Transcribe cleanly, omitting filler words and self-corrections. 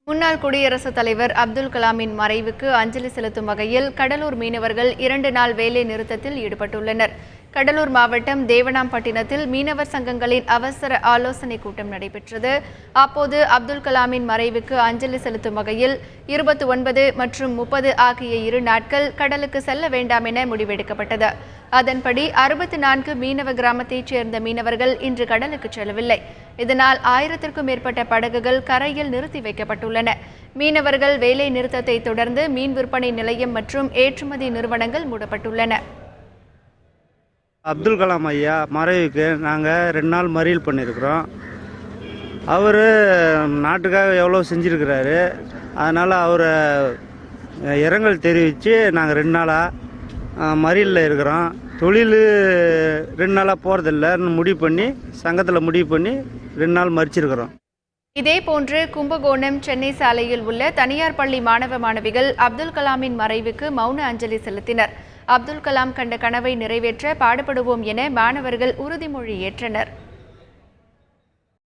முன்னாள் குடியரசுத் தலைவர் அப்துல் கலாமின் மறைவுக்கு அஞ்சலி செலுத்தும் வகையில் கடலூர் மீனவர்கள் 2 நாள் வேலை நிறுத்தத்தில் ஈடுபட்டுள்ளனர். கடலூர் மாவட்டம் தேவனாம்பட்டினத்தில் மீனவர் சங்கங்களின் அவசர ஆலோசனை கூட்டம் நடைபெற்றது. அப்போது அப்துல் கலாமின் மறைவுக்கு அஞ்சலி செலுத்தும் வகையில் 29 மற்றும் 30 ஆகிய 2 நாட்கள் கடலுக்கு செல்ல வேண்டாம் என முடிவெடுக்கப்பட்டது. அதன்படி 64 மீனவ கிராமத்தைச் சேர்ந்த மீனவர்கள் இன்று கடலுக்கு செல்லவில்லை. இதனால் 1000க்கும் மேற்பட்ட படகுகள் கரையில் நிறுத்தி வைக்கப்பட்டுள்ளன. மீனவர்கள் வேலை நிறுத்தத்தை தொடர்ந்து மீன் விற்பனை நிலையம் மற்றும் ஏற்றுமதி நிறுவனங்கள் மூடப்பட்டுள்ளன. அப்துல் கலாம் ஐயா மறைவுக்கு நாங்கள் 2 நாள் மறியல் பண்ணியிருக்கிறோம். அவர் நாட்டுக்காக எவ்வளோ செஞ்சுருக்கிறாரு. அதனால் அவரை இரங்கல் தெரிவித்து நாங்கள் 2 நாளாக மறியலில் இருக்கிறோம். தொழில் 2 நாளாக போகிறதில்ல முடிவு பண்ணி சங்கத்தில் முடிவு பண்ணி 2 நாள் மறிச்சிருக்கிறோம். இதேபோன்று கும்பகோணம் சென்னை சாலையில் உள்ள தனியார் பள்ளி மாணவ மாணவிகள் அப்துல் கலாமின் மறைவுக்கு மௌன அஞ்சலி செலுத்தினர். அப்துல் கலாம் கண்ட கனவை நிறைவேற்ற பாடுபடுவோம் என மாணவர்கள் உறுதிமொழி ஏற்றனர்.